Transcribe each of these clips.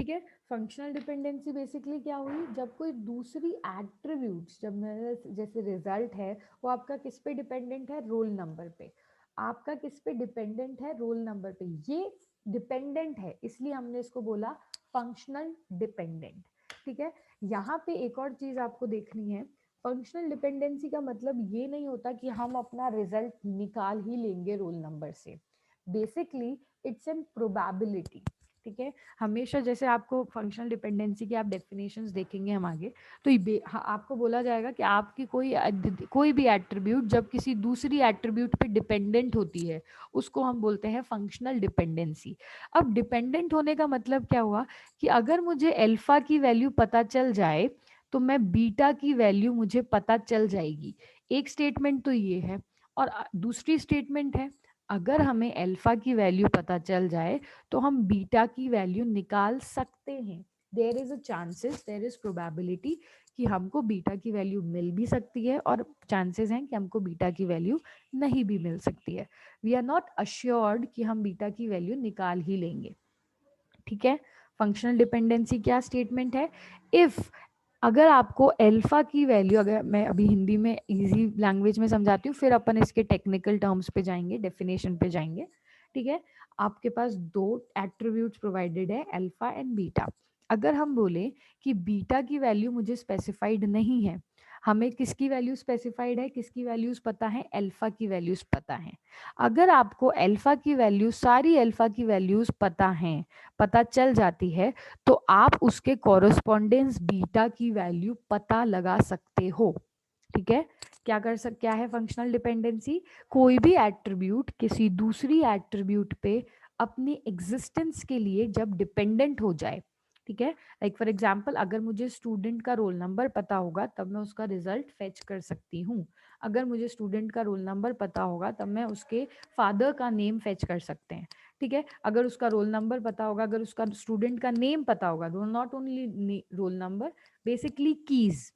ठीक है। Functional dependency basically क्या हुई, जब कोई दूसरी एट्रीब्यूट्स, जब मेरे जैसे रिजल्ट है वो आपका किस पे डिपेंडेंट है, रोल नंबर पे, आपका किस पे डिपेंडेंट है, रोल नंबर पे, ये डिपेंडेंट है, इसलिए हमने इसको बोला फंक्शनल डिपेंडेंट। ठीक है। यहाँ पे एक और चीज आपको देखनी है, फंक्शनल डिपेंडेंसी का मतलब ये नहीं होता कि हम अपना रिजल्ट निकाल ही लेंगे रोल नंबर से। Basically it's an probability. ठीक है। हमेशा जैसे आपको फंक्शनल डिपेंडेंसी के आप डेफिनेशंस देखेंगे हम आगे, तो आपको बोला जाएगा कि आपकी कोई भी एट्रीब्यूट जब किसी दूसरी एट्रीब्यूट पे डिपेंडेंट होती है उसको हम बोलते हैं फंक्शनल डिपेंडेंसी। अब डिपेंडेंट होने का मतलब क्या हुआ कि अगर मुझे अल्फा की वैल्यू पता चल जाए तो मैं बीटा की वैल्यू मुझे पता चल जाएगी। एक स्टेटमेंट तो ये है, और दूसरी स्टेटमेंट है अगर हमें अल्फा की वैल्यू पता चल जाए तो हम बीटा की वैल्यू निकाल सकते हैं। There is a chances, there is probability कि हमको बीटा की वैल्यू मिल भी सकती है, और चांसेस हैं कि हमको बीटा की वैल्यू नहीं भी मिल सकती है। वी आर नॉट अश्योर्ड कि हम बीटा की वैल्यू निकाल ही लेंगे। ठीक है। फंक्शनल डिपेंडेंसी क्या स्टेटमेंट है, इफ अगर आपको अल्फा की वैल्यू, अगर मैं अभी हिंदी में इजी लैंग्वेज में समझाती हूँ फिर अपन इसके टेक्निकल टर्म्स पे जाएंगे, डेफिनेशन पे जाएंगे। ठीक है। आपके पास दो एट्रीब्यूट्स प्रोवाइडेड है, अल्फा एंड बीटा। अगर हम बोले कि बीटा की वैल्यू मुझे स्पेसिफाइड नहीं है, हमें किसकी वैल्यू स्पेसिफाइड है, किसकी वैल्यूज पता है, अल्फा की वैल्यूज पता है। अगर आपको अल्फा की वैल्यू, सारी अल्फा की वैल्यूज पता है, पता चल जाती है, तो आप उसके कॉरस्पॉन्डेंस बीटा की वैल्यू पता लगा सकते हो। ठीक है। क्या है फंक्शनल डिपेंडेंसी, कोई भी एट्रीब्यूट किसी दूसरी एट्रीब्यूट पे अपनी एग्जिस्टेंस के लिए जब डिपेंडेंट हो जाए। ठीक है। लाइक फॉर एग्जाम्पल, अगर मुझे स्टूडेंट का रोल नंबर पता होगा तब मैं उसका रिजल्ट फेच कर सकती हूँ। अगर मुझे स्टूडेंट का रोल नंबर पता होगा तब मैं उसके फादर का नेम फेच कर सकते हैं। ठीक है। अगर उसका रोल नंबर पता होगा, अगर उसका स्टूडेंट का नेम पता होगा, not only roll number, basically keys.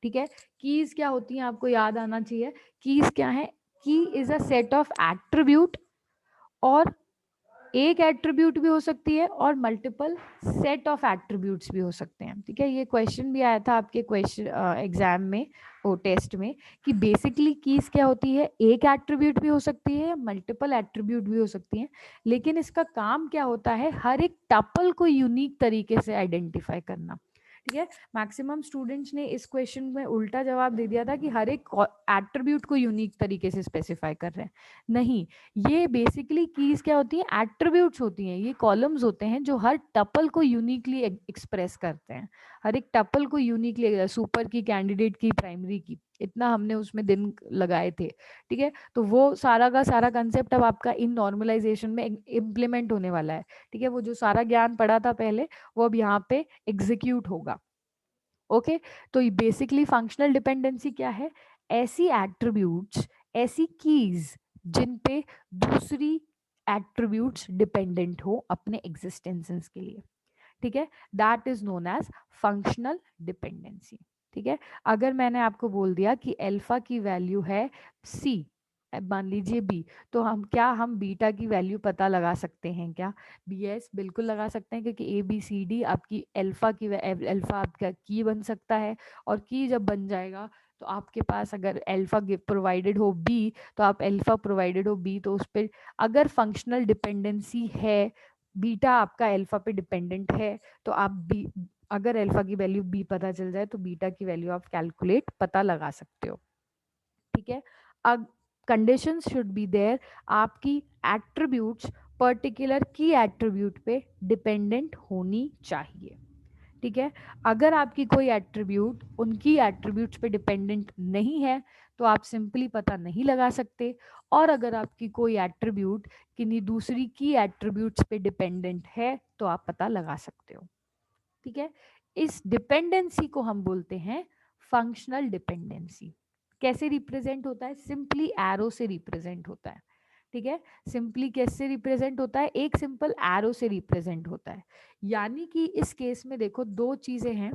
ठीक है। कीज क्या होती हैं आपको याद आना चाहिए। कीज क्या है, की is a set of attribute, और एक एट्रीब्यूट भी हो सकती है और मल्टीपल सेट ऑफ एट्रीब्यूट्स भी हो सकते हैं। ठीक है। ये क्वेश्चन भी आया था आपके क्वेश्चन एग्जाम में, वो टेस्ट में, कि बेसिकली कीज क्या होती है, एक एट्रीब्यूट भी हो सकती है, मल्टीपल एट्रीब्यूट भी हो सकती हैं, लेकिन इसका काम क्या होता है, हर एक टपल को यूनिक तरीके से आइडेंटिफाई करना। ठीक है। मैक्सिमम स्टूडेंट्स ने इस क्वेश्चन में उल्टा जवाब दे दिया था कि हर एक एट्रीब्यूट को यूनिक तरीके से स्पेसिफाई कर रहे हैं। नहीं, ये बेसिकली कीज क्या होती है, एट्रीब्यूट्स होती हैं, ये कॉलम्स होते हैं जो हर टपल को यूनिकली एक्सप्रेस करते हैं। हर एक टपल को यूनिकली, सुपर की, कैंडिडेट की, प्राइमरी की, इतना हमने उसमें दिन लगाए थे। ठीक है। तो वो सारा का सारा कंसेप्ट अब आपका इन नॉर्मलाइजेशन में इम्प्लीमेंट होने वाला है। ठीक है। वो जो सारा ज्ञान पढ़ा था पहले वो अब यहाँ पे एग्जीक्यूट होगा। ओके। तो बेसिकली फंक्शनल डिपेंडेंसी क्या है, ऐसी एट्रीब्यूट्स, ऐसी कीज जिन पे दूसरी एट्रीब्यूट्स डिपेंडेंट हो अपने एग्जिस्टेंसेस के लिए। ठीक है। That is known as functional dependency. ठीक है। अगर मैंने आपको बोल दिया कि अल्फा की वैल्यू है सी, मान लीजिए बी, तो हम बीटा की वैल्यू पता लगा सकते हैं क्या, बी एस बिल्कुल लगा सकते हैं, क्योंकि ए बी सी डी आपकी अल्फा आपका की बन सकता है, और की जब बन जाएगा तो आपके पास अगर अल्फा प्रोवाइडेड हो बी, तो आप अल्फा प्रोवाइडेड हो बी, तो उस पर अगर फंक्शनल डिपेंडेंसी है, बीटा आपका अल्फा पे डिपेंडेंट है, तो आप बी, अगर अल्फा की वैल्यू बी पता चल जाए तो बीटा की वैल्यू आप कैलकुलेट पता लगा सकते हो। ठीक है। अब कंडीशंस शुड बी देयर, आपकी एट्रीब्यूट्स पर्टिकुलर की एट्रीब्यूट पे डिपेंडेंट होनी चाहिए। ठीक है। अगर आपकी कोई एट्रीब्यूट उनकी एट्रीब्यूट्स पे डिपेंडेंट नहीं है तो आप सिंपली पता नहीं लगा सकते, और अगर आपकी कोई एट्रीब्यूट किन्हीं दूसरी की एट्रीब्यूट्स पे डिपेंडेंट है तो आप पता लगा सकते हो। ठीक है। इस डिपेंडेंसी को हम बोलते हैं फंक्शनल डिपेंडेंसी। कैसे रिप्रेजेंट होता है, सिंपली एरो से रिप्रेजेंट होता है। ठीक है। सिंपली कैसे रिप्रेजेंट होता है, एक सिंपल एरो से रिप्रेजेंट होता है। यानी कि इस केस में देखो दो चीजें हैं,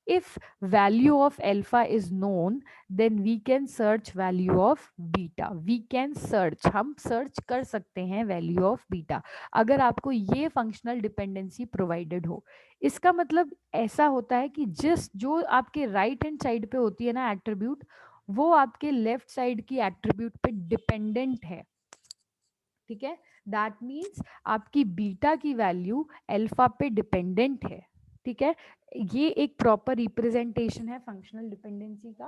If value of alpha is known, then we can search value of beta. We can search, हम search कर सकते हैं value of beta अगर आपको ये functional dependency provided हो. इसका मतलब ऐसा होता है कि जो आपके right hand side पे होती है ना attribute, वो आपके left side की attribute पे dependent है. ठीक है, दैट मीन्स आपकी बीटा की वैल्यू अल्फा पे डिपेंडेंट है. ठीक है, ये एक प्रॉपर रिप्रेजेंटेशन है फंक्शनल डिपेंडेंसी का.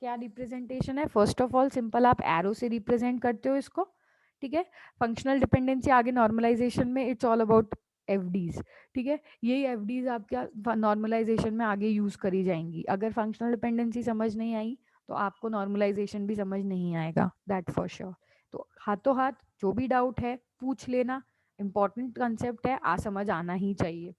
क्या रिप्रेजेंटेशन है? फर्स्ट ऑफ ऑल सिंपल आप एरो से रिप्रेजेंट करते हो इसको. ठीक है, फंक्शनल डिपेंडेंसी आगे नॉर्मलाइजेशन में इट्स ऑल अबाउट एफडीज. ठीक है, यही एफडीज आप क्या नॉर्मलाइजेशन में आगे यूज करी जाएंगी. अगर फंक्शनल डिपेंडेंसी समझ नहीं आई तो आपको नॉर्मलाइजेशन भी समझ नहीं आएगा, दैट फॉर श्योर. तो हाथों हाथ जो भी डाउट है पूछ लेना. इंपॉर्टेंट कंसेप्ट है, समझ आना ही चाहिए.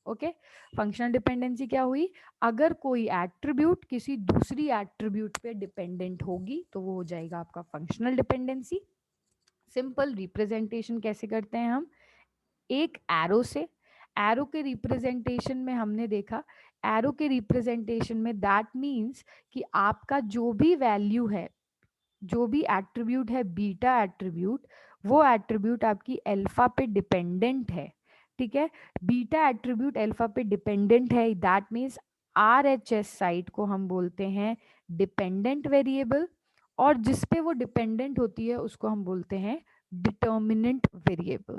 ओके, फंक्शनल डिपेंडेंसी क्या हुई? अगर कोई एट्रीब्यूट किसी दूसरी एट्रीब्यूट पे डिपेंडेंट होगी तो वो हो जाएगा आपका फंक्शनल डिपेंडेंसी. सिंपल रिप्रेजेंटेशन कैसे करते हैं हम? एक एरो से. एरो के रिप्रेजेंटेशन में हमने देखा, एरो के रिप्रेजेंटेशन में दैट मीन्स कि आपका जो भी वैल्यू है, जो भी एट्रीब्यूट है बीटा एट्रीब्यूट, वो एट्रीब्यूट आपकी अल्फा पे डिपेंडेंट है. ठीक है, बीटा एट्रीब्यूट अल्फा पे डिपेंडेंट है, दैट मीन्स RHS साइट को हम बोलते हैं डिपेंडेंट वेरिएबल, और जिस पे वो डिपेंडेंट होती है उसको हम बोलते हैं डिटर्मिनेंट वेरिएबल.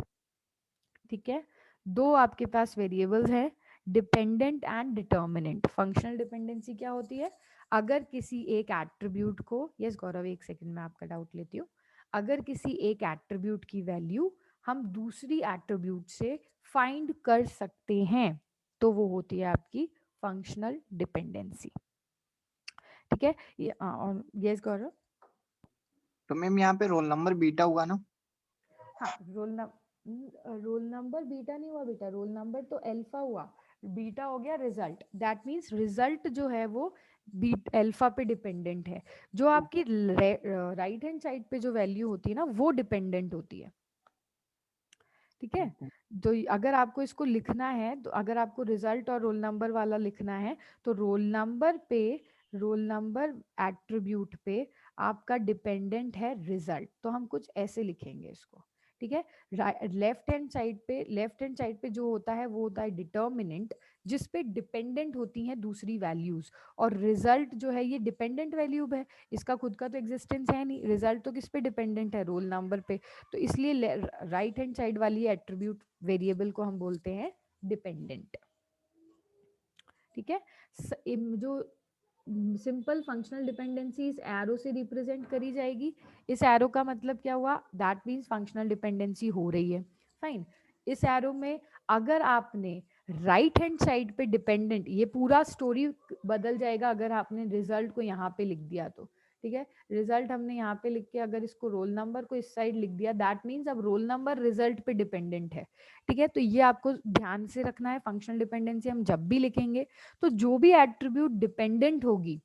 ठीक है, दो आपके पास वेरिएबल्स हैं, dependent and determinant. Functional dependency क्या होती है? अगर किसी एक एट्रीब्यूट को, यस गौरव एक सेकंड में आपका डाउट लेती हूँ, अगर किसी एक एट्रीब्यूट की वैल्यू हम दूसरी एट्रीब्यूट से फाइंड कर सकते हैं तो वो होती है आपकी फंक्शनल डिपेंडेंसी. ठीक है, यस गौरव. तो मैम यहाँ पे रोल नंबर बीटा हुआ ना? हाँ, रोल नंबर बीटा नहीं हुआ बेटा, रोल नंबर तो अल्फा हुआ, बीटा हो गया रिजल्ट. दैट मीन्स रिजल्ट जो है वो बीट अल्फा पे डिपेंडेंट है. जो आपकी राइट हैंड साइड पे जो वैल्यू होती है ना वो डिपेंडेंट होती है. ठीक है, तो अगर आपको इसको लिखना है, तो अगर आपको रिजल्ट और रोल नंबर वाला लिखना है तो रोल नंबर एट्रीब्यूट पे आपका डिपेंडेंट है रिजल्ट, तो हम कुछ ऐसे लिखेंगे इसको. ठीक है, लेफ्ट हैंड साइड पे जो होता है वो होता है डिटर्मिनेंट, जिस पे डिपेंडेंट होती हैं दूसरी वैल्यूज, और रिजल्ट जो है ये डिपेंडेंट वैल्यू है, इसका खुद का तो एग्जिस्टेंस है नहीं. रिजल्ट तो किस पे डिपेंडेंट है? रोल नंबर पे. तो इसलिए राइट हैंड साइड वाली एट्रीब्यूट वेरिएबल को हम बोलते हैं डिपेंडेंट. ठीक है, जो सिंपल फंक्शनल डिपेंडेंसी इस एरो से रिप्रेजेंट करी जाएगी. इस एरो का मतलब क्या हुआ? दैट मीन्स फंक्शनल डिपेंडेंसी हो रही है. फाइन. इस एरो में अगर आपने राइट हैंड साइड पे डिपेंडेंट, ये पूरा स्टोरी बदल जाएगा अगर आपने रिजल्ट को यहाँ पे लिख दिया तो. ठीक है, रिजल्ट हमने यहाँ पे लिख के अगर इसको रोल नंबर को इस साइड लिख दिया, दैट मीन्स अब रोल नंबर रिजल्ट पे डिपेंडेंट है. ठीक है, तो ये आपको ध्यान से रखना है. फंक्शनल डिपेंडेंसी हम जब भी लिखेंगे तो जो भी एट्रीब्यूट डिपेंडेंट होगी,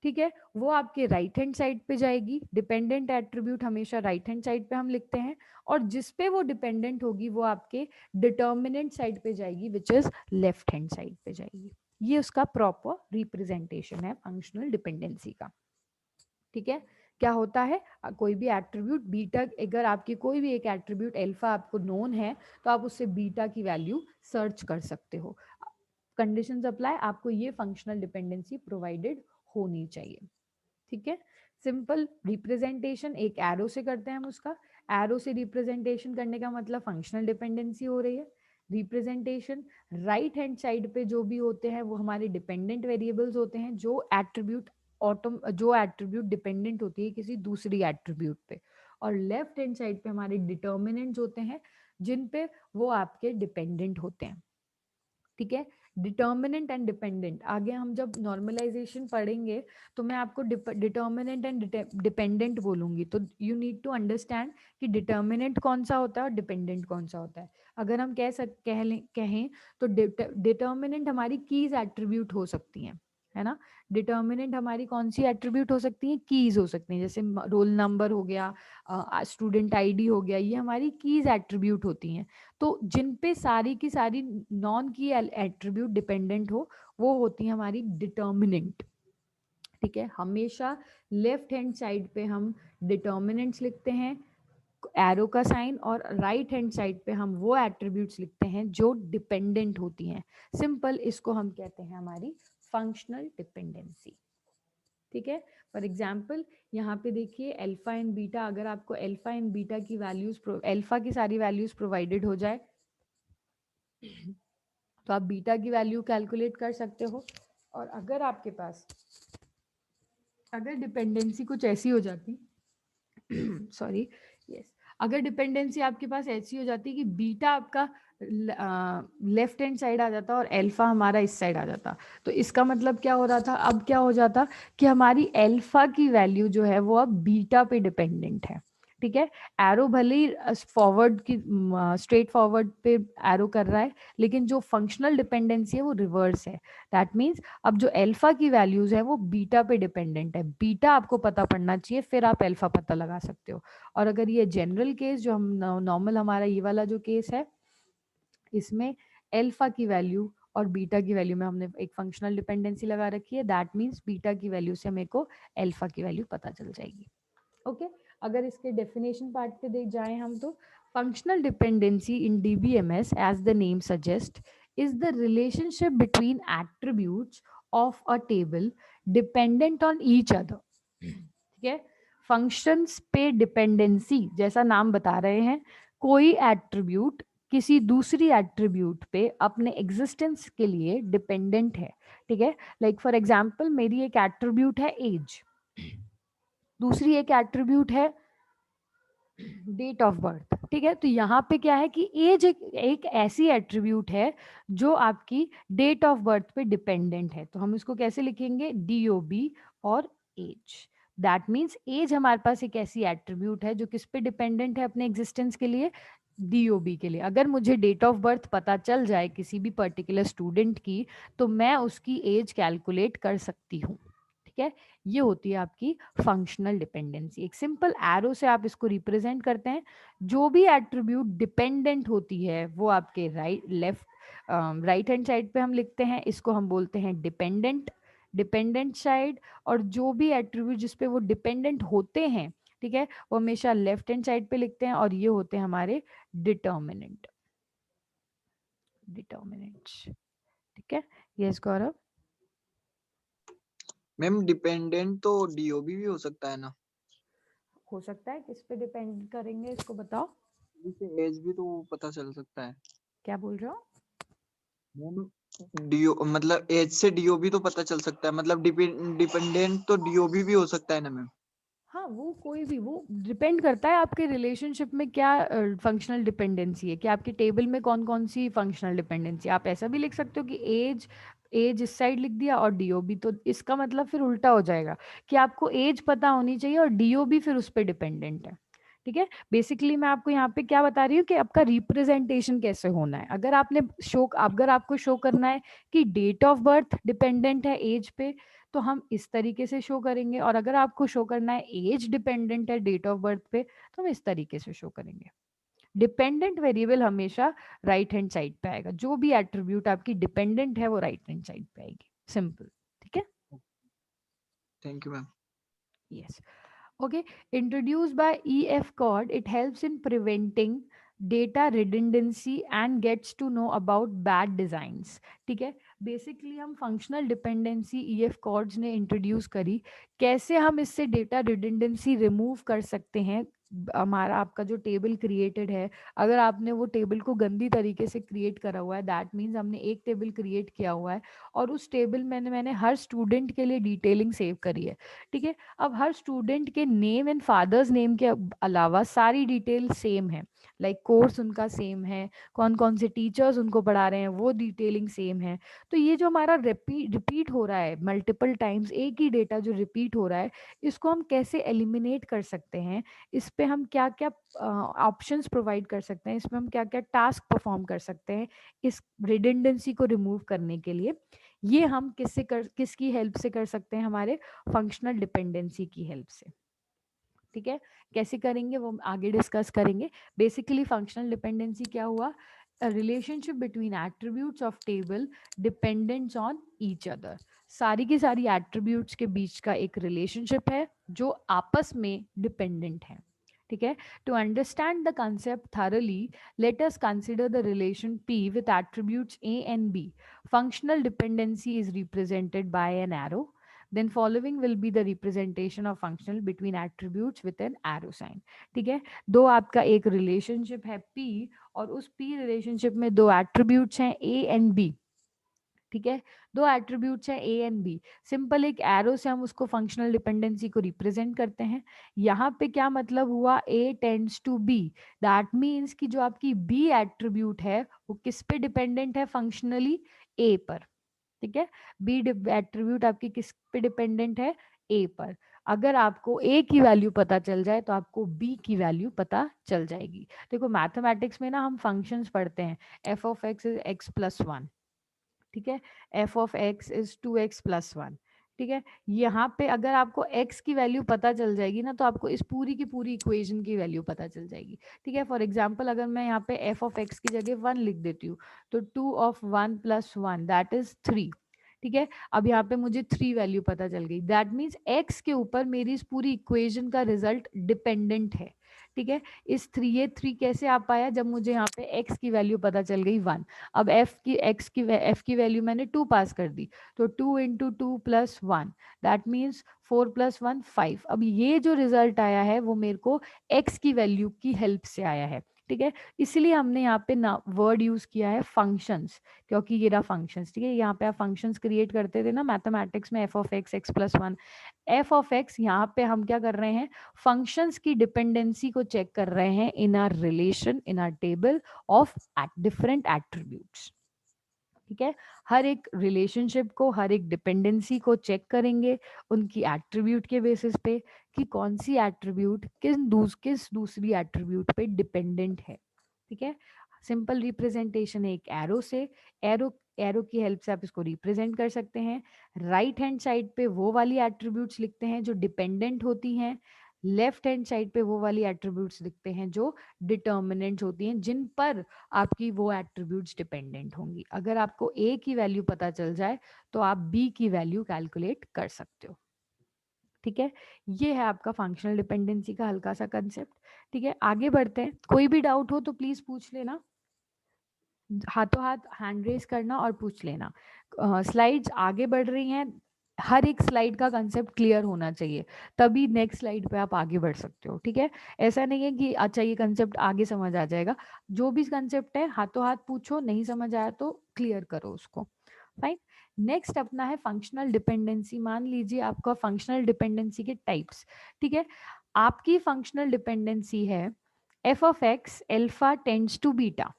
ठीक है, वो आपके राइट हैंड साइड पे जाएगी. डिपेंडेंट एट्रीब्यूट हमेशा राइट हैंड साइड पे हम लिखते हैं, और जिस पे वो डिपेंडेंट होगी वो आपके डिटर्मिनेंट साइड पे जाएगी, which is left hand side पे जाएगी. ये उसका प्रॉपर रिप्रेजेंटेशन है फंक्शनल डिपेंडेंसी का. ठीक है, क्या होता है? कोई भी एट्रीब्यूट बीटा, अगर आपकी कोई भी एक एट्रीब्यूट अल्फा आपको नोन है तो आप उससे बीटा की वैल्यू सर्च कर सकते हो. कंडीशंस अप्लाई, आपको ये फंक्शनल डिपेंडेंसी प्रोवाइडेड होनी चाहिए. ठीक है, सिंपल रिप्रेजेंटेशन एक एरो से करते हैं हम उसका. एरो से रिप्रेजेंटेशन करने का मतलब फंक्शनल डिपेंडेंसी हो रही है. रिप्रेजेंटेशन राइट हैंड साइड पे जो भी होते हैं वो हमारे डिपेंडेंट वेरिएबल्स होते हैं, जो एट्रीब्यूट डिपेंडेंट होती है किसी दूसरी एट्रीब्यूट पे, और लेफ्ट हैंड साइड पे हमारे डिटर्मिनेंट्स होते हैं जिन पे वो आपके डिपेंडेंट होते हैं. ठीक है, डिटर्मिनेंट एंड डिपेंडेंट आगे हम जब नॉर्मलाइजेशन पढ़ेंगे तो मैं आपको डिटर्मिनेंट एंड डिपेंडेंट बोलूंगी, तो यू नीड टू अंडरस्टैंड कि डिटर्मिनेंट कौन सा होता है और डिपेंडेंट कौन सा होता है. अगर हम कहें तो डिटर्मिनेंट हमारी कीज एट्रीब्यूट हो सकती हैं, है ना। डिटर्मिनेंट हमारी कौन सी एट्रीब्यूट हो सकती है, कीज हो सकती हैं, जैसे रोल नंबर हो गया, स्टूडेंट आईडी हो गया, ये हमारी कीज एट्रीब्यूट होती हैं। तो जिन पे सारी की सारी नॉन की एट्रीब्यूट डिपेंडेंट हो वो होती है हमारी डिटर्मिनेंट। ठीक है, हमेशा लेफ्ट हैंड साइड पे हम डिटर्मिनेंट्स लिखते हैं एरो का साइन, और राइट हैंड साइड पे हम वो एट्रीब्यूट्स लिखते हैं जो डिपेंडेंट होती हैं। सिंपल, इसको हम कहते हैं हमारी फंक्शनल डिपेंडेंसी। ठीक है, फॉर एग्जाम्पल यहाँ पे देखिए अल्फा एंड बीटा, अगर आपको अल्फा एंड बीटा की वैल्यूज, अल्फा की सारी वैल्यूज प्रोवाइडेड हो जाए तो आप बीटा की वैल्यू कैलकुलेट कर सकते हो। और अगर आपके पास, अगर डिपेंडेंसी कुछ ऐसी हो जाती सॉरी, यस, अगर डिपेंडेंसी आपके पास ऐसी हो जाती कि बीटा आपका लेफ्ट हैंड साइड आ जाता और अल्फा हमारा इस साइड आ जाता, तो इसका मतलब क्या हो रहा था, अब क्या हो जाता कि हमारी अल्फा की वैल्यू जो है वो अब बीटा पे डिपेंडेंट है। ठीक है, एरो भले ही फॉरवर्ड की स्ट्रेट फॉरवर्ड पे एरो कर रहा है, लेकिन जो फंक्शनल डिपेंडेंसी है वो रिवर्स है। दैट मीन्स अब जो अल्फा की वैल्यूज है वो बीटा पे डिपेंडेंट है, बीटा आपको पता पड़ना चाहिए, फिर आप अल्फा पता लगा सकते हो। और अगर ये जनरल केस जो हम नॉर्मल हमारा ये वाला जो केस है, इसमें अल्फा की वैल्यू और बीटा की वैल्यू में हमने एक फंक्शनल डिपेंडेंसी लगा रखी है, दैट मीन्स बीटा की वैल्यू से मेरे को अल्फा की वैल्यू पता चल जाएगी। ओके, अगर इसके डेफिनेशन पार्ट पे देख जाए हम, तो functional dependency in DBMS as the name suggest is the relationship between attributes of a table dependent on each other. ठीक है, फंक्शंस पे डिपेंडेंसी जैसा नाम बता रहे हैं, कोई एट्रीब्यूट किसी दूसरी एट्रीब्यूट पे अपने एग्जिस्टेंस के लिए डिपेंडेंट है। ठीक है, लाइक फॉर एग्जांपल मेरी एक एट्रीब्यूट है एज, दूसरी एक एट्रीब्यूट है डेट ऑफ बर्थ। ठीक है, तो यहाँ पे क्या है कि एज एक ऐसी एट्रीब्यूट है जो आपकी डेट ऑफ बर्थ पे डिपेंडेंट है, तो हम इसको कैसे लिखेंगे, DOB और एज। दैट मीन्स एज हमारे पास एक ऐसी एट्रीब्यूट है जो किस पे डिपेंडेंट है अपने एग्जिस्टेंस के लिए, DOB के लिए। अगर मुझे डेट ऑफ बर्थ पता चल जाए किसी भी पर्टिकुलर स्टूडेंट की, तो मैं उसकी एज कैलकुलेट कर सकती हूँ। ठीक है, ये होती है आपकी फंक्शनल डिपेंडेंसी। एक सिंपल एरो से आप इसको रिप्रेजेंट करते हैं, जो भी एट्रीब्यूट डिपेंडेंट होती है वो आपके राइट हैंड साइड पे हम लिखते हैं, इसको हम बोलते हैं डिपेंडेंट साइड। और जो भी एट्रीब्यूट जिसपे वो डिपेंडेंट होते हैं, ठीक है, वो हमेशा लेफ्ट हैंड साइड पे लिखते हैं, और ये होते हैं हमारे डिटर्मिनेंट्स। ठीक है, यस गौरव। मैम डिपेंडेंट तो डीओबी भी हो सकता है ना? हो सकता है, किस पे डिपेंड करेंगे इसको बताओ, इससे एज भी तो पता चल सकता है क्या बोल रहे हो। मैम। डीओ मतलब एज से डीओबी तो पता चल सकता है, मतलब डिपेंडेंट तो डीओबी भी हो सकता है ना मैम? हाँ, वो कोई भी, वो डिपेंड करता है आपके रिलेशनशिप में क्या फंक्शनल डिपेंडेंसी है, कि आपके टेबल में कौन कौन सी फंक्शनल डिपेंडेंसी। आप ऐसा भी लिख सकते हो कि एज एज इस साइड लिख दिया और डीओबी, तो इसका मतलब फिर उल्टा हो जाएगा कि आपको एज पता होनी चाहिए और डीओबी फिर उस पर डिपेंडेंट है। ठीक है, बेसिकली मैं आपको यहाँ पे क्या बता रही हूँ कि आपका रिप्रेजेंटेशन कैसे होना है। अगर आपको शो करना है कि डेट ऑफ बर्थ डिपेंडेंट है एज पे, तो हम इस तरीके से शो करेंगे, और अगर आपको शो करना है एज डिपेंडेंट है डेट ऑफ बर्थ पे, तो हम इस तरीके से शो करेंगे। डिपेंडेंट वेरिएबल हमेशा राइट हैंड साइड पे आएगा, जो भी एट्रीब्यूट आपकी डिपेंडेंट है वो राइट हैंड साइड पे आएगी, सिंपल। ठीक है, thank you ma'am. Yes, okay, introduced by EF Cord, it helps in preventing data redundancy and gets to know about bad designs. ठीक है, बेसिकली हम फंक्शनल डिपेंडेंसी EF कॉर्ड्स ने introduce करी, कैसे हम इससे डेटा रिडंडेंसी रिमूव कर सकते हैं। हमारा आपका जो टेबल क्रिएटेड है, अगर आपने वो टेबल को गंदी तरीके से क्रिएट करा हुआ है, दैट मीन्स हमने एक टेबल क्रिएट किया हुआ है और उस टेबल में मैंने हर स्टूडेंट के लिए डिटेलिंग सेव करी है। ठीक है, अब हर स्टूडेंट के नेम एंड फादर्स नेम के अलावा सारी डिटेल सेम है, लाइक कोर्स उनका सेम है, कौन कौन से टीचर्स उनको पढ़ा रहे हैं वो डिटेलिंग सेम है। तो ये जो हमारा रिपीट हो रहा है मल्टीपल टाइम्स, एक ही डेटा जो रिपीट हो रहा है, इसको हम कैसे एलिमिनेट कर सकते हैं, इस पे हम क्या क्या ऑप्शंस प्रोवाइड कर सकते हैं, इसमें हम क्या क्या टास्क परफॉर्म कर सकते हैं इस रिडंडेंसी को रिमूव करने के लिए, ये हम किसकी हेल्प से कर सकते हैं, हमारे फंक्शनल डिपेंडेंसी की हेल्प से। ठीक है, कैसे करेंगे वो हम आगे डिस्कस करेंगे। बेसिकली फंक्शनल डिपेंडेंसी क्या हुआ, a relationship between attributes of table dependents on each other। सारी की सारी attributes के बीच का एक relationship है जो आपस में dependent है। ठीक है, to understand the concept thoroughly, let us consider the relation P with attributes A and B। Functional dependency is represented by an arrow, then following will be the representation of functional between attributes with an arrow sign। ठीक है, दो आपका एक relationship है P और उस P relationship में दो एट्रीब्यूट्स हैं A एंड B। ठीक है, दो एट्रीब्यूट्स हैं A एंड B, सिंपल एक एरो से हम उसको फंक्शनल डिपेंडेंसी को रिप्रेजेंट करते हैं। यहाँ पे क्या मतलब हुआ, A tends to B, that means कि जो आपकी B एट्रीब्यूट है वो किस पे डिपेंडेंट है, फंक्शनली A पर। ठीक है, बी एट्रीब्यूट आपकी किस पे डिपेंडेंट है, ए पर। अगर आपको ए की वैल्यू पता चल जाए तो आपको बी की वैल्यू पता चल जाएगी। देखो मैथमेटिक्स में ना हम फंक्शंस पढ़ते हैं, F of X is X plus one. ठीक है, F of X is two X plus one. ठीक है, यहाँ पे अगर आपको x की वैल्यू पता चल जाएगी ना तो आपको इस पूरी की पूरी इक्वेशन की वैल्यू पता चल जाएगी। ठीक है, फॉर एग्जांपल अगर मैं यहाँ पे f ऑफ x की जगह 1 लिख देती हूँ तो 2 ऑफ 1 प्लस 1 दैट इज 3। ठीक है, अब यहाँ पे मुझे 3 वैल्यू पता चल गई, दैट मीन्स x के ऊपर मेरी इस पूरी इक्वेशन का रिजल्ट डिपेंडेंट है। ठीक है, इस 3 ये 3 कैसे आ पाया, जब मुझे यहाँ पे x की वैल्यू पता चल गई 1। अब f की वैल्यू मैंने 2 पास कर दी, तो 2 into two plus one that means 4 plus 1 5। अब ये जो रिजल्ट आया है वो मेरे को x की वैल्यू की हेल्प से आया है। ठीक है, इसलिए हमने यहाँ पे ना वर्ड यूज किया है फंक्शंस, क्योंकि ये रहा फंक्शंस। ठीक है, यहाँ पे आप फंक्शंस क्रिएट करते थे ना मैथमेटिक्स में, F of x x plus one, F of x. यहाँ पे हम क्या कर रहे हैं, फंक्शंस की डिपेंडेंसी को चेक कर रहे हैं इन are relation, in are table of different attributes. ठीक है, हर एक रिलेशनशिप को, हर एक डिपेंडेंसी को चेक करेंगे उनकी एट्रीब्यूट के बेसिस पे कि कौन सी एट्रीब्यूट किस दूसरी एट्रीब्यूट पे डिपेंडेंट है। ठीक है, सिंपल रिप्रेजेंटेशन है एक एरो से, एरो एरो की हेल्प से आप इसको रिप्रेजेंट कर सकते हैं। राइट हैंड साइड पे वो वाली एट्रीब्यूट्स लिखते हैं जो डिपेंडेंट होती हैं, लेफ्ट हैंड साइड पे वो वाली एट्रीब्यूट्स लिखते हैं जो डिटर्मिनेंट्स होती हैं, जिन पर आपकी वो एट्रीब्यूट्स डिपेंडेंट होंगी। अगर आपको ए की वैल्यू पता चल जाए तो आप बी की वैल्यू कैलकुलेट कर सकते हो। ठीक है, ये है आपका फंक्शनल डिपेंडेंसी का हल्का सा कंसेप्ट। ठीक है, आगे बढ़ते हैं, कोई भी डाउट हो तो प्लीज पूछ लेना, हाथों हाथ हैंड रेस करना और पूछ लेना। स्लाइड्स आगे बढ़ रही हैं, हर एक स्लाइड का कंसेप्ट क्लियर होना चाहिए, तभी नेक्स्ट स्लाइड पे आप आगे बढ़ सकते हो। ठीक है, ऐसा नहीं है कि अच्छा ये कंसेप्ट आगे समझ आ जाएगा, जो भी कंसेप्ट है हाथों हाथ पूछो, नहीं समझ आया तो क्लियर करो उसको। फाइन, नेक्स्ट अपना है फंक्शनल डिपेंडेंसी। मान लीजिए आपका फंक्शनल डिपेंडेंसी के टाइप्स। ठीक है, आपकी फंक्शनल डिपेंडेंसी है F of X alpha tends to beta.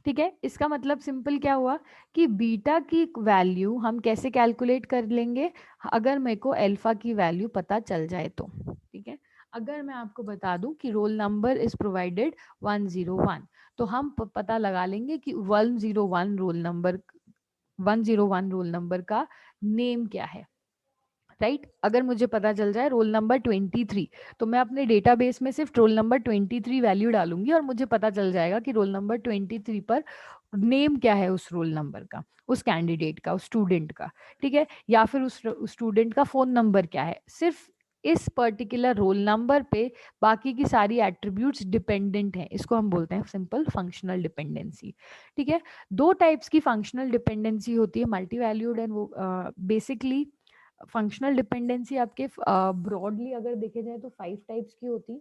ठीक है, इसका मतलब सिंपल क्या हुआ कि बीटा की वैल्यू हम कैसे कैलकुलेट कर लेंगे, अगर मेरे को अल्फा की वैल्यू पता चल जाए तो। ठीक है, अगर मैं आपको बता दूं कि रोल नंबर इज प्रोवाइडेड 101, तो हम पता लगा लेंगे कि 101 रोल नंबर का नेम क्या है। राइट, अगर मुझे पता चल जाए रोल नंबर 23, तो मैं अपने डेटाबेस में सिर्फ रोल नंबर 23 वैल्यू डालूंगी और मुझे पता चल जाएगा कि रोल नंबर 23 पर नेम क्या है उस रोल नंबर का, उस कैंडिडेट का, उस स्टूडेंट का। ठीक है, या फिर उस स्टूडेंट का फोन नंबर क्या है, सिर्फ इस पर्टिकुलर रोल नंबर पे बाकी की सारी एट्रीब्यूट्स डिपेंडेंट हैं। इसको हम बोलते हैं सिंपल फंक्शनल डिपेंडेंसी। ठीक है, दो टाइप्स की फंक्शनल डिपेंडेंसी होती है, मल्टी वैल्यूड एंड वो बेसिकली फंक्शनल डिपेंडेंसी आपके ब्रॉडली अगर देखे जाए तो 5 टाइप्स की होती,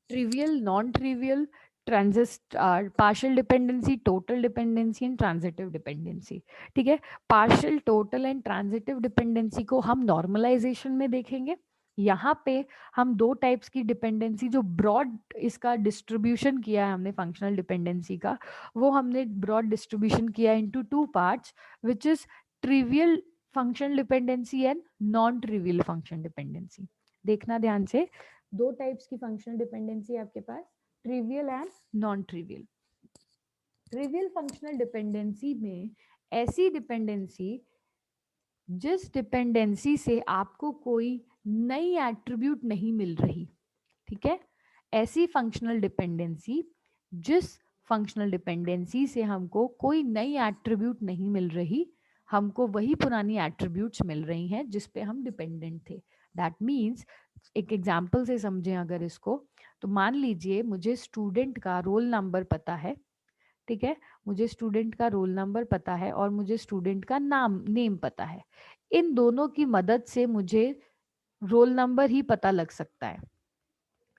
trivial, non trivial, transitive partial dependency, total dependency and transitive dependency. ठीक है, partial, total and transitive dependency को हम नॉर्मलाइजेशन में देखेंगे। यहाँ पे हम दो टाइप्स की डिपेंडेंसी, जो ब्रॉड इसका डिस्ट्रीब्यूशन किया है हमने फंक्शनल डिपेंडेंसी का, वो हमने ब्रॉड डिस्ट्रीब्यूशन किया into two parts, which is trivial function dependency and non trivial function dependency. देखना ध्यान से, दो टाइप्स की फंक्शनल डिपेंडेंसी आपके पास, trivial and non trivial. Trivial functional dependency में ऐसी डिपेंडेंसी जिस डिपेंडेंसी से आपको कोई नई एट्रीब्यूट नहीं मिल रही, ठीक है, ऐसी फंक्शनल डिपेंडेंसी जिस फंक्शनल डिपेंडेंसी से हमको कोई नई एट्रीब्यूट नहीं मिल रही, हमको वही पुरानी एट्रीब्यूट्स मिल रही हैं जिस पे हम डिपेंडेंट थे। दैट मीन्स, एक एग्जाम्पल से समझें अगर इसको, तो मान लीजिए मुझे स्टूडेंट का रोल नंबर पता है, ठीक है, मुझे स्टूडेंट का रोल नंबर पता है और मुझे स्टूडेंट का नेम पता है। इन दोनों की मदद से मुझे रोल नंबर ही पता लग सकता है,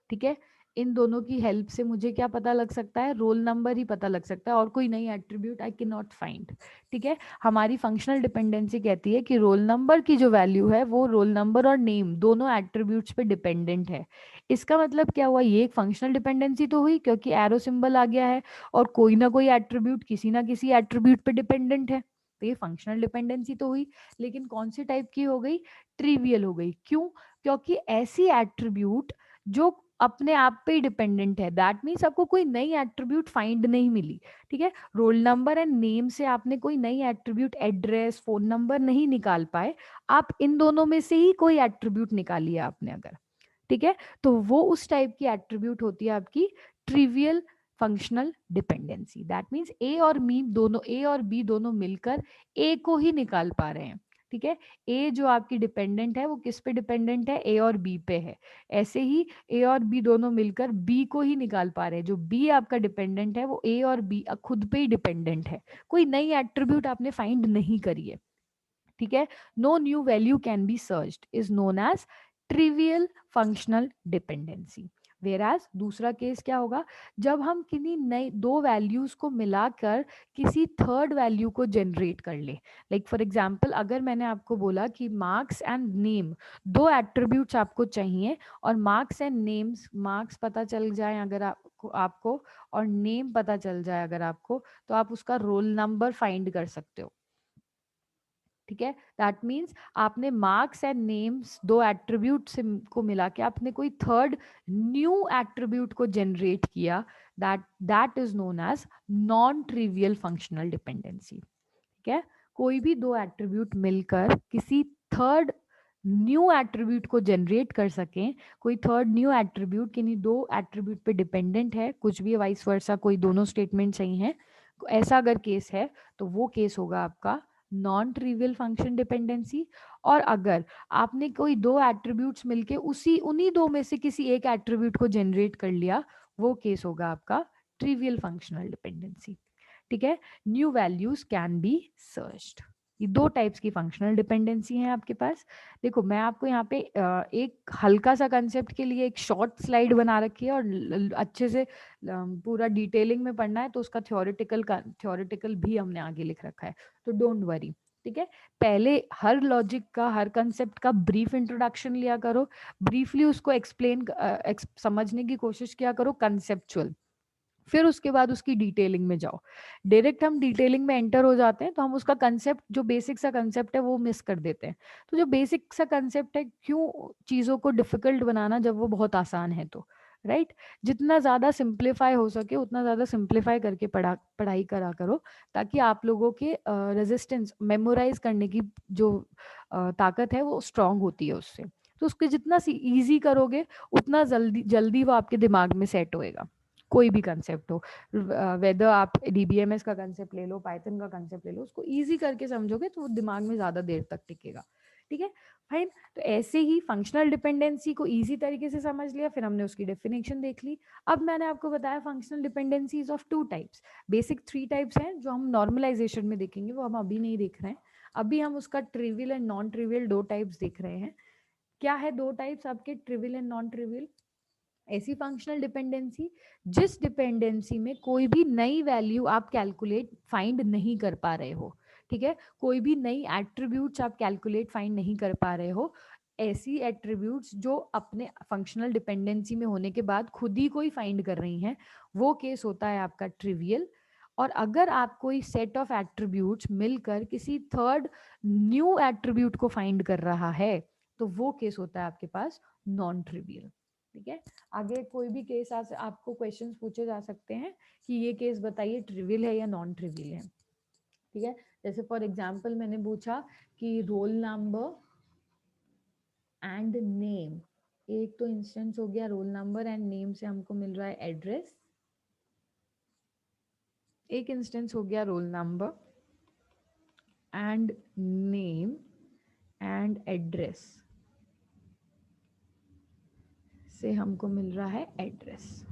ठीक है, इन दोनों की हेल्प से मुझे क्या पता लग सकता है, रोल नंबर ही पता लग सकता है, और कोई नई attribute I can not find, ठीक है। हमारी फंक्शनल डिपेंडेंसी कहती है कि रोल नंबर की जो वैल्यू है वो रोल नंबर और नेम दोनों एट्रीब्यूट्स पे डिपेंडेंट है। इसका मतलब क्या हुआ, ये एक फंक्शनल डिपेंडेंसी तो हुई क्योंकि एरो सिंबल आ गया है और कोई ना कोई एट्रीब्यूट किसी ना किसी एट्रीब्यूट पे डिपेंडेंट है, तो ये फंक्शनल डिपेंडेंसी तो हुई। लेकिन कौन सी टाइप की हो गई, ट्रिवियल हो गई। क्यों? क्योंकि ऐसी एट्रीब्यूट जो अपने आप पे ही डिपेंडेंट है, दैट मीन्स आपको कोई नई एट्रीब्यूट फाइंड नहीं मिली, ठीक है। रोल नंबर एंड नेम से आपने कोई नई एट्रीब्यूट, एड्रेस, फोन नंबर नहीं निकाल पाए, आप इन दोनों में से ही कोई एट्रीब्यूट निकाली है आपने अगर, ठीक है, तो वो उस टाइप की एट्रीब्यूट होती है आपकी trivial functional dependency. That means A और बी दोनों मिलकर ए को ही निकाल पा रहे हैं, ठीक है। ए जो आपकी डिपेंडेंट है वो किस पे डिपेंडेंट है, ए और बी पे है। ऐसे ही ए और बी दोनों मिलकर बी को ही निकाल पा रहे हैं। जो बी आपका डिपेंडेंट है वो ए और बी खुद पे ही डिपेंडेंट है, कोई नई एट्रीब्यूट आपने फाइंड नहीं करी है, ठीक है। No new value can be searched is known as trivial functional dependency. Whereas दूसरा केस क्या होगा, जब हम किन्हीं नई दो वैल्यूज को मिलाकर किसी थर्ड वैल्यू को जनरेट कर ले। लाइक फॉर एग्जांपल, अगर मैंने आपको बोला कि मार्क्स एंड नेम दो एट्रीब्यूट्स आपको चाहिए, और मार्क्स एंड नेम्स, मार्क्स पता चल जाए अगर आपको और नेम पता चल जाए अगर आपको, तो आप उसका रोल नंबर फाइंड कर सकते हो, ठीक है। दैट मीन्स आपने मार्क्स एंड नेम्स दो एट्रीब्यूट से को मिला के आपने कोई थर्ड न्यू एट्रीब्यूट को जनरेट किया, that that is known as non trivial functional dependency, ठीक है। कोई भी दो एट्रीब्यूट मिलकर किसी थर्ड न्यू एट्रीब्यूट को जनरेट कर सकें, कोई थर्ड न्यू एट्रीब्यूट किन्हीं दो एट्रीब्यूट पे डिपेंडेंट है, कुछ भी वाइस वर्सा, कोई दोनों स्टेटमेंट सही है, ऐसा अगर केस है तो वो केस होगा आपका नॉन ट्रिवियल फंक्शन डिपेंडेंसी। और अगर आपने कोई दो एट्रीब्यूट्स मिलके उसी उन्हीं दो में से किसी एक एट्रीब्यूट को जनरेट कर लिया, वो केस होगा आपका ट्रिवियल फंक्शनल डिपेंडेंसी, ठीक है। New values can be searched. ये दो टाइप्स की फंक्शनल डिपेंडेंसी है आपके पास। देखो मैं आपको यहाँ पे एक हल्का सा कंसेप्ट के लिए एक शॉर्ट स्लाइड बना रखी है, और अच्छे से पूरा डिटेलिंग में पढ़ना है तो उसका थ्योरेटिकल भी हमने आगे लिख रखा है, तो डोंट वरी, ठीक है। पहले हर लॉजिक का, हर कंसेप्ट का ब्रीफ इंट्रोडक्शन लिया करो, ब्रीफली उसको एक्सप्लेन समझने की कोशिश किया करो कंसेप्चुअल, फिर उसके बाद उसकी डिटेलिंग में जाओ। डायरेक्ट हम डिटेलिंग में एंटर हो जाते हैं तो हम उसका कंसेप्ट, जो बेसिक सा कंसेप्ट है वो मिस कर देते हैं। तो जो बेसिक सा कंसेप्ट है, क्यों चीज़ों को डिफिकल्ट बनाना जब वो बहुत आसान है, तो राइट, जितना ज़्यादा सिंप्लीफाई हो सके उतना ज़्यादा सिंप्लीफाई करके पढ़ाई करा करो, ताकि आप लोगों के रेजिस्टेंस मेमोराइज करने की जो ताकत है वो स्ट्रांग होती है उससे। तो उसके जितना सी ईजी करोगे उतना जल्दी जल्दी वो आपके दिमाग में सेट होएगा, कोई भी कंसेप्ट हो। वेदर आप डीबीएमएस का कंसेप्ट ले लो, पाइथन का कंसेप्ट ले लो, उसको इजी करके समझोगे तो वो दिमाग में ज़्यादा देर तक टिकेगा, ठीक है फाइन। तो ऐसे ही फंक्शनल डिपेंडेंसी को इजी तरीके से समझ लिया, फिर हमने उसकी डेफिनेशन देख ली। अब मैंने आपको बताया functional dependencies of two types, basic three types हैं जो हम नॉर्मलाइजेशन में देखेंगे, वो हम अभी नहीं देख रहे हैं। अभी हम उसका ट्रिवियल एंड नॉन ट्रिवियल दो टाइप्स देख रहे हैं। क्या है दो टाइप्स आपके, ट्रिवियल एंड नॉन ट्रिवियल? ऐसी फंक्शनल डिपेंडेंसी जिस डिपेंडेंसी में कोई भी नई वैल्यू आप कैलकुलेट फाइंड नहीं कर पा रहे हो, ठीक है, कोई भी नई एट्रीब्यूट्स आप कैलकुलेट फाइंड नहीं कर पा रहे हो, ऐसी एट्रीब्यूट्स जो अपने फंक्शनल डिपेंडेंसी में होने के बाद खुद ही कोई फाइंड कर रही हैं, वो केस होता है आपका ट्रिवियल। और अगर आप कोई सेट ऑफ एट्रीब्यूट्स मिलकर किसी थर्ड न्यू एट्रीब्यूट को फाइंड कर रहा है, तो वो केस होता है आपके पास नॉन ट्रिवियल, ठीक है। आगे कोई भी केस आपको क्वेश्चंस पूछे जा सकते हैं कि ये केस बताइए ट्रिवियल है या नॉन ट्रिवियल है, ठीक है। जैसे फॉर एग्जाम्पल मैंने पूछा कि रोल नंबर एंड नेम, एक तो इंस्टेंस हो गया रोल नंबर एंड नेम से हमको मिल रहा है एड्रेस, एक इंस्टेंस हो गया roll number and name and address से हमको मिल रहा है एड्रेस।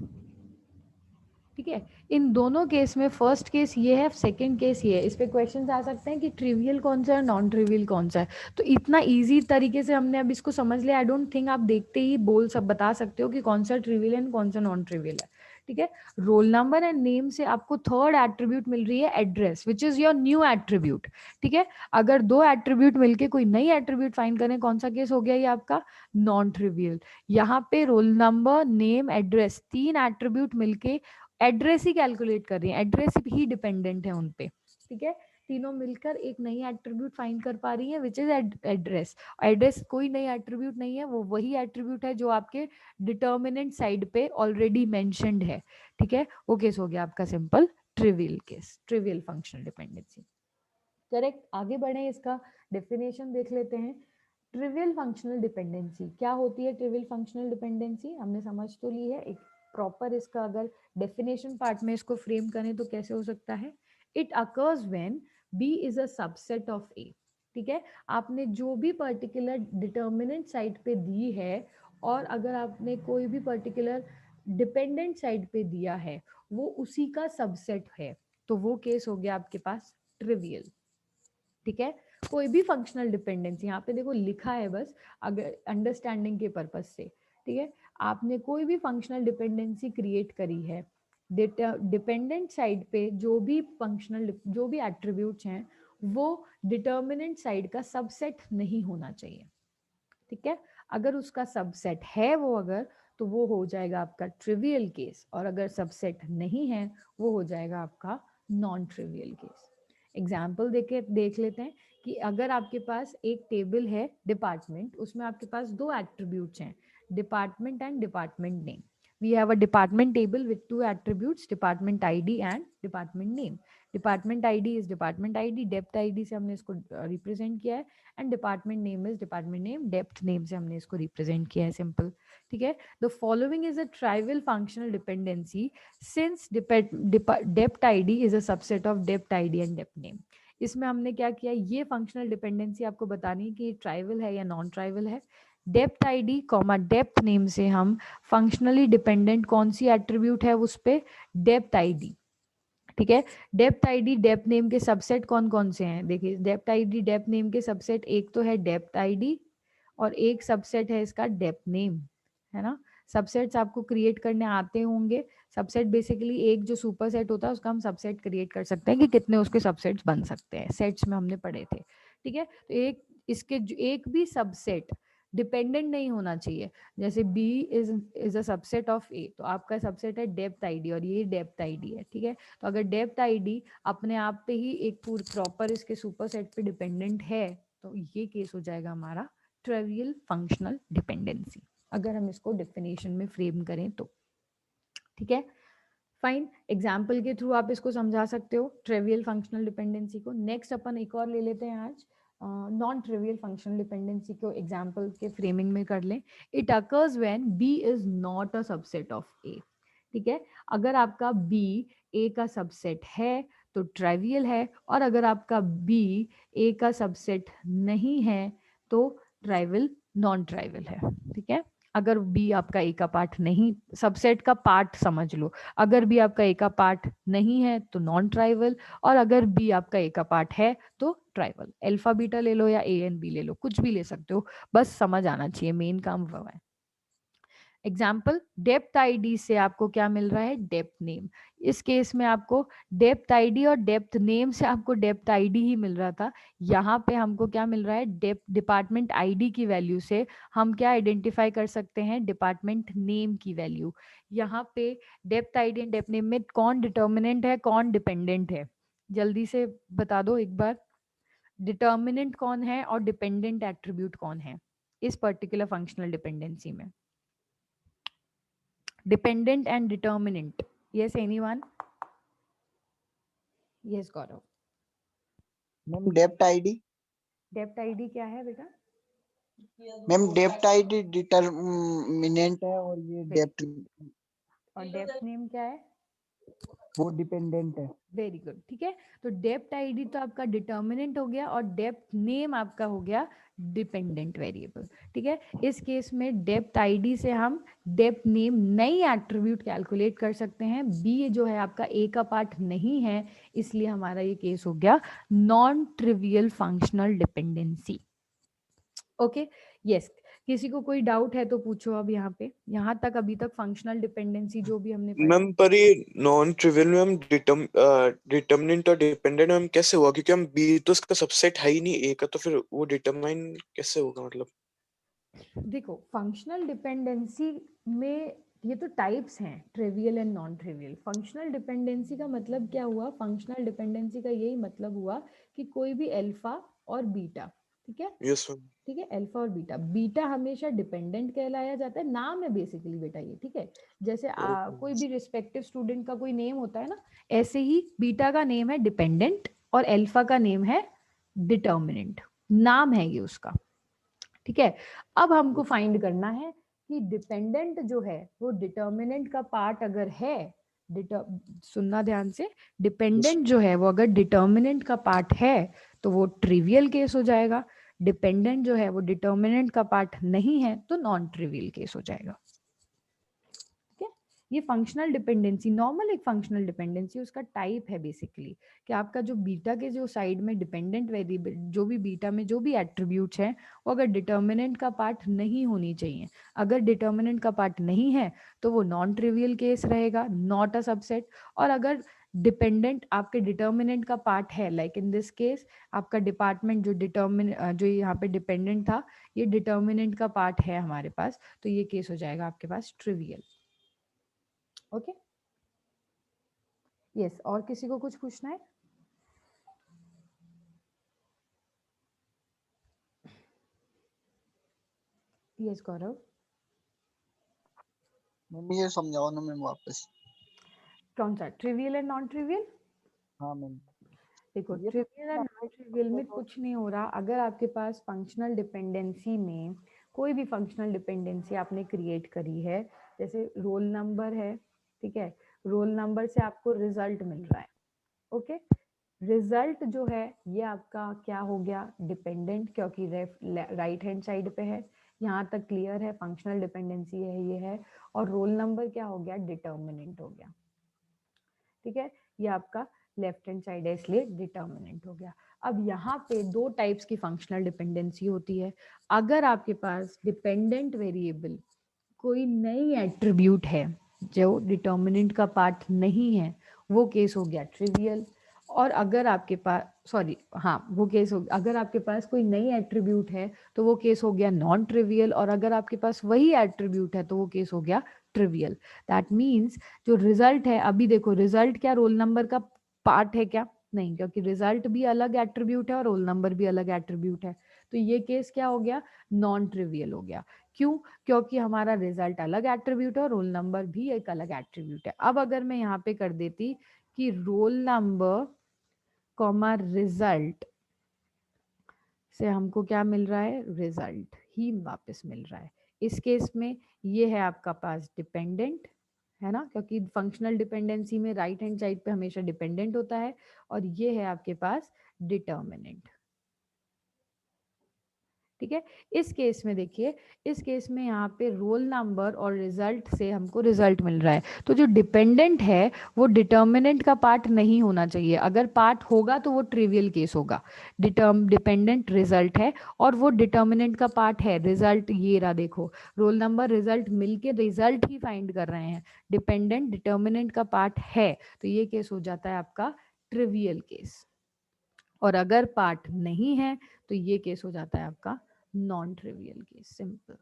ठीक है, इन दोनों केस में फर्स्ट केस ये है, सेकंड केस ये है। इस पे क्वेश्चंस आ सकते हैं कि ट्रिवियल कौन सा है, नॉन ट्रिवियल कौन सा है। तो इतना इजी तरीके से हमने अब इसको समझ लिया। आई डोंट थिंक आप देखते ही बोल सब बता सकते हो कि कौन सा ट्रिवियल है कौन सा नॉन ट्रिवियल है। ठीक है, रोल नंबर एंड नेम से आपको थर्ड एट्रीब्यूट मिल रही है address, which is your new attribute. ठीक है, अगर दो एट्रीब्यूट मिलके कोई नई एट्रीब्यूट फाइंड करें, कौन सा केस हो गया ये आपका नॉन ट्रिवियल। यहाँ पे रोल नंबर नेम एड्रेस तीन एट्रीब्यूट मिलके एड्रेस ही कैलकुलेट कर रही है, एड्रेस ही डिपेंडेंट है उन पे। ठीक है, तीनों मिलकर एक नई एट्रीब्यूट फाइंड कर पा रही है विच इज एड्रेस। एड्रेस कोई नई एट्रीब्यूट नहीं है, वो वही एट्रीब्यूट है जो आपके डिटर्मिनेंट साइड पे ऑलरेडी मेंशन्ड है। ठीक है, वो केस हो गया आपका simple trivial case, trivial functional dependency. Correct, आगे बढ़े, इसका डेफिनेशन देख लेते हैं। ट्रिवियल फंक्शनल डिपेंडेंसी क्या होती है? ट्रिवियल फंक्शनल डिपेंडेंसी हमने समझ तो ली है, एक प्रॉपर इसका अगर डेफिनेशन पार्ट में इसको फ्रेम करें तो कैसे हो सकता है? It occurs when B is a subset of A. ठीक है, आपने जो भी पर्टिकुलर डिटर्मिनेंट साइड पे दी है और अगर आपने कोई भी पर्टिकुलर डिपेंडेंट साइड पे दिया है वो उसी का सबसेट है, तो वो केस हो गया आपके पास ट्रिवियल। ठीक है, कोई भी फंक्शनल डिपेंडेंसी यहाँ पे देखो लिखा है बस अगर अंडरस्टैंडिंग के पर्पज से। ठीक है, आपने कोई भी फंक्शनल डिपेंडेंसी क्रिएट करी है, डिपेंडेंट साइड पे जो भी एट्रीब्यूट्स हैं वो डिटर्मिनेंट साइड का सबसेट नहीं होना चाहिए। ठीक है, अगर उसका सबसेट है वो अगर, तो वो हो जाएगा आपका ट्रिवियल केस, और अगर सबसेट नहीं है वो हो जाएगा आपका नॉन ट्रिवियल केस। एग्जाम्पल देख लेते हैं कि अगर आपके पास एक टेबल है डिपार्टमेंट, उसमें आपके पास दो एट्रीब्यूट्स हैं, department and department name. We have a department table with two attributes, department ID and department name. Department ID is department ID, dept ID से हमने इसको रिप्रेजेंट किया है, and department name is department name, dept name से हमने इसको represent किया है, सिंपल। ठीक है, the following is a trivial functional dependency since dept ID is a subset of dept ID and dept name. इसमें हमने क्या किया, ये फंक्शनल डिपेंडेंसी आपको बतानी है कि ट्राइवल है या नॉन ट्राइवल है। Depth ID comma depth name से हम फंक्शनली डिपेंडेंट कौन सी एट्रीब्यूट है उस पे, डेप्थ आईडी। ठीक है, डेप्थ आईडी डेप्थ नेम के सबसेट कौन कौन से हैं? देखिए, डेप्थ आईडी डेप्थ नेम के सबसेट एक तो है डेप्थ आईडी और एक सबसेट है इसका डेप्थ नेम, है ना। सबसेट्स आपको क्रिएट करने आते होंगे। सबसेट बेसिकली एक जो सुपर सेट होता है उसका हम सबसेट क्रिएट कर सकते हैं कि कितने उसके सबसेट्स बन सकते हैं, सेट्स में हमने पढ़े थे। ठीक है, तो एक भी सबसेट डिपेंडेंट नहीं होना चाहिए। जैसे B is a subset of A, तो आपका सबसेट है डेप्थ आईडी और ये डेप्थ आईडी है। ठीक है, तो अगर डेप्थ आईडी अपने आप पे ही एक पूरी प्रॉपर इसके सुपर सेट पे डिपेंडेंट है तो ये केस हो जाएगा हमारा ट्रिवियल फंक्शनल डिपेंडेंसी, अगर हम इसको डेफिनेशन में फ्रेम करें तो। ठीक है, फाइन, एग्जाम्पल के थ्रू आप इसको समझा सकते हो ट्रिवियल फंक्शनल डिपेंडेंसी को। नेक्स्ट अपन एक और ले लेते हैं आज, नॉन ट्रिवियल फंक्शनल डिपेंडेंसी को एग्जाम्पल के फ्रेमिंग में कर लें। It occurs when B is not a subset of A. ठीक है, अगर आपका बी ए का सबसेट है तो ट्रिवियल है, और अगर आपका बी ए का सबसेट नहीं है तो ट्राइवल नॉन ट्राइवल है। ठीक है, अगर बी आपका ए का पार्ट नहीं, सबसेट का पार्ट समझ लो, अगर बी आपका ए का पार्ट नहीं है तो नॉन ट्राइवल, और अगर बी आपका ए का पार्ट है तो ट्राइवल। अल्फा बीटा ले लो या ए एंड बी ले लो, कुछ भी ले सकते हो, बस समझ आना चाहिए, मेन काम वो है। एग्जाम्पल, डेप्थ आईडी से आपको क्या मिल रहा है, डेप्थ नेम। इस केस में आपको डेप्थ आईडी और डेप्थ नेम से आपको डेप्थ आईडी ही मिल रहा था, यहाँ पे हमको क्या मिल रहा है, डेप्थ डिपार्टमेंट आईडी की वैल्यू से हम क्या आइडेंटिफाई कर सकते हैं, डिपार्टमेंट नेम की वैल्यू। यहाँ पे depth ID and dept name में कौन डिटर्मिनेंट है कौन डिपेंडेंट है, जल्दी से बता दो एक बार, डिटर्मिनेंट कौन है और डिपेंडेंट एट्रीब्यूट कौन है इस पर्टिकुलर फंक्शनल डिपेंडेंसी में? Dependent and determinant. Yes, anyone? Yes, Gaurav. Ma'am dept ID. Dept ID क्या है बेटा? मैम डेप्ट आईडी डिटरमिनेंट है और ये डेप्ट और डेप्ट नेम क्या है? वो डिपेंडेंट है। वेरी गुड, ठीक है। तो डेप्ट आईडी तो आपका डिटर्मिनेंट हो गया और डेप्ट नेम आपका हो गया डिपेंडेंट वेरिएबल, ठीक है। इस केस में डेप्ट आईडी से हम डेप्ट नेम नई एट्रीब्यूट कैलकुलेट कर सकते हैं। बी जो है आपका ए का पार्ट नहीं है, इसलिए हमारा ये केस हो गया non trivial functional dependency. Okay, yes. किसी को कोई डाउट है तो पूछो। अब यहाँ तक अभी तक फंक्शनल डिपेंडेंसी जो भी हमने पढ़ा। मैम पर ये नॉन ट्रिवियल में हम डिटर्मिनेंट और डिपेंडेंट हम कैसे हुआ, क्योंकि हम बी तो उसका सबसेट है ही नहीं ए का, तो फिर वो डिटरमाइन कैसे होगा मतलब? देखो, फंक्शनल डिपेंडेंसी में ये तो टाइप्स हैं, trivial and non trivial. Functional dependency का मतलब क्या हुआ? फंक्शनल डिपेंडेंसी का यही मतलब हुआ कि कोई भी अल्फा और बीटा, ठीक है, यस मैम। ठीक है, अल्फा और बीटा। बीटा हमेशा डिपेंडेंट कहलाया जाता है, नाम है बेसिकली बेटा ये, ठीक है। जैसे कोई भी रिस्पेक्टिव स्टूडेंट का कोई नेम होता है ना, ऐसे ही बीटा का नेम है डिपेंडेंट और अल्फा का नेम है डिटर्मिनेंट, नाम है ये उसका, ठीक है। अब हमको फाइंड करना है कि डिपेंडेंट जो है वो डिटर्मिनेंट का पार्ट अगर है, सुनना ध्यान से, डिपेंडेंट जो है वो अगर डिटर्मिनेंट का पार्ट है तो वो ट्रिवियल केस हो जाएगा। डिपेंडेंट जो है वो डिटर्मिनेंट का पार्ट नहीं है तो नॉन ट्रिवियल केस हो जाएगा, ठीक है। ये फंक्शनल डिपेंडेंसी, नॉर्मल एक फंक्शनल डिपेंडेंसी उसका टाइप है बेसिकली, कि आपका जो बीटा के जो साइड में डिपेंडेंट वेरिएबल, जो भी बीटा में जो भी एट्रीब्यूट्स हैं, वो अगर डिटर्मिनेंट का पार्ट नहीं होनी चाहिए। अगर डिटर्मिनेंट का पार्ट नहीं है तो वो नॉन ट्रिवियल केस रहेगा, नॉट अ सबसेट। और अगर डिपेंडेंट आपके डिटर्मिनेंट का पार्ट है, लाइक इन दिस केस आपका डिपार्टमेंट जो यहाँ पे डिपेंडेंट था, ये डिटर्मिनेंट का पार्ट है हमारे पास, तो ये केस हो जाएगा आपके पास ट्रिवियल। Okay, yes. और किसी को कुछ पूछना है? यस गौरव। मैम ये समझाओ ना मैम वापस। कौन सा, ट्रिवियल एंड नॉन ट्रिवियल? हाँ मैम। देखो, ये ट्रिवियल एंड नॉन ट्रिवियल में कुछ नहीं हो रहा। अगर आपके पास फंक्शनल डिपेंडेंसी में कोई भी फंक्शनल डिपेंडेंसी आपने क्रिएट करी है, जैसे रोल नंबर है, ठीक है, रोल नंबर से आपको रिजल्ट मिल रहा है, ओके। रिजल्ट जो है ये आपका क्या हो गया? डिपेंडेंट, क्योंकि राइट हैंड साइड पे है। यहाँ तक क्लियर है, फंक्शनल डिपेंडेंसी है ये है। और रोल नंबर क्या हो गया? डिटर्मिनेंट हो गया, ठीक है। ये आपका लेफ्ट हैंड साइड है इसलिए डिटर्मिनेंट हो गया। अब यहाँ पे दो टाइप्स की फंक्शनल डिपेंडेंसी होती है। अगर आपके पास डिपेंडेंट वेरिएबल कोई नई एट्रीब्यूट है जो डिटर्मिनेंट का पार्ट नहीं है, वो केस हो गया ट्रिवियल। और अगर आपके पास, सॉरी, हाँ, वो केस हो, अगर आपके पास कोई नई एट्रीब्यूट है तो वो केस हो गया नॉन ट्रिवियल। और अगर आपके पास वही एट्रीब्यूट है तो वो केस हो गया ट्रिवियल। दैट मीन्स जो रिजल्ट है, अभी देखो, रिजल्ट क्या रोल नंबर का पार्ट है क्या? नहीं, क्योंकि रिजल्ट भी अलग एट्रीब्यूट है और रोल नंबर भी अलग एट्रीब्यूट है। तो ये केस क्या हो गया? नॉन ट्रिवियल हो गया। क्यों? क्योंकि हमारा रिजल्ट अलग एट्रीब्यूट है और रोल नंबर भी एक अलग एट्रीब्यूट है। अब अगर मैं यहाँ पे कर देती कि रोल नंबर कॉमा रिजल्ट से हमको क्या मिल रहा है? रिजल्ट ही वापस मिल रहा है। इस केस में ये है आपका पास डिपेंडेंट, है ना, क्योंकि फंक्शनल डिपेंडेंसी में राइट हैंड साइड पे हमेशा डिपेंडेंट होता है। और ये है आपके पास डिटर्मिनेंट, ठीक है। इस केस में देखिए, इस केस में यहाँ पे रोल नंबर और रिजल्ट से हमको रिजल्ट मिल रहा है। तो जो डिपेंडेंट है वो डिटर्मिनेंट का पार्ट नहीं होना चाहिए। अगर पार्ट होगा तो वो ट्रिवियल केस होगा। डिपेंडेंट रिजल्ट है और वो डिटर्मिनेंट का पार्ट है। रिजल्ट ये रहा, देखो, रोल नंबर रिजल्ट मिलके रिजल्ट ही फाइंड कर रहे हैं। डिपेंडेंट डिटर्मिनेंट का पार्ट है, तो ये केस हो जाता है आपका ट्रिवियल केस। और अगर पार्ट नहीं है तो ये केस हो जाता है आपका non trivial case. Simple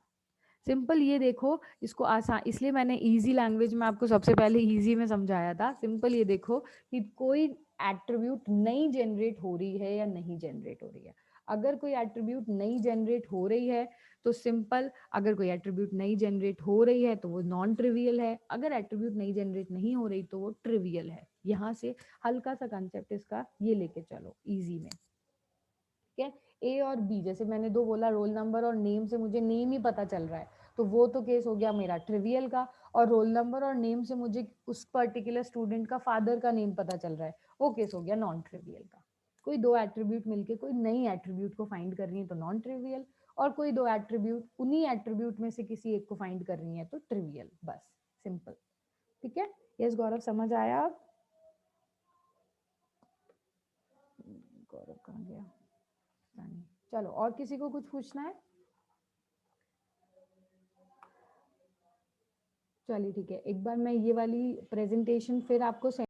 simple, ये देखो, इसको आसान, इसलिए मैंने इजी लैंग्वेज में आपको सबसे पहले इजी में समझाया था। सिंपल ये देखो कि कोई एट्रीब्यूट नई जनरेट हो रही है या नहीं जनरेट हो रही है। अगर कोई एट्रीब्यूट नई जनरेट हो रही है तो सिंपल, अगर कोई एट्रीब्यूट नई जनरेट हो रही है तो वो नॉन ट्रिवियल है। अगर एट्रीब्यूट नई जनरेट नहीं हो रही तो वो ट्रिवियल है। यहाँ से हल्का सा कंसेप्ट इसका ये लेके चलो इजी में। ठीक है। ए और बी, जैसे मैंने दो बोला, रोल नंबर और नेम से मुझे नेम ही पता चल रहा है, तो वो तो केस हो गया मेरा ट्रिवियल का। और रोल नंबर और नेम से मुझे उस पर्टिकुलर स्टूडेंट का फादर का नेम पता चल रहा है, वो केस हो गया नॉन ट्रिवियल का। कोई दो एट्रीब्यूट मिलके कोई नई एट्रीब्यूट को फाइंड कर रही है तो नॉन ट्रिवियल, और कोई दो एट्रीब्यूट उन्हीं एट्रीब्यूट में से किसी एक को फाइंड कर रही है तो ट्रिवियल। बस सिंपल। ठीक है। यस गौरव, समझ आया अब? गौरव कहाँ गया? पता नहीं। चलो, और किसी को कुछ पूछना है? चलिए ठीक है, एक बार मैं ये वाली प्रेजेंटेशन फिर आपको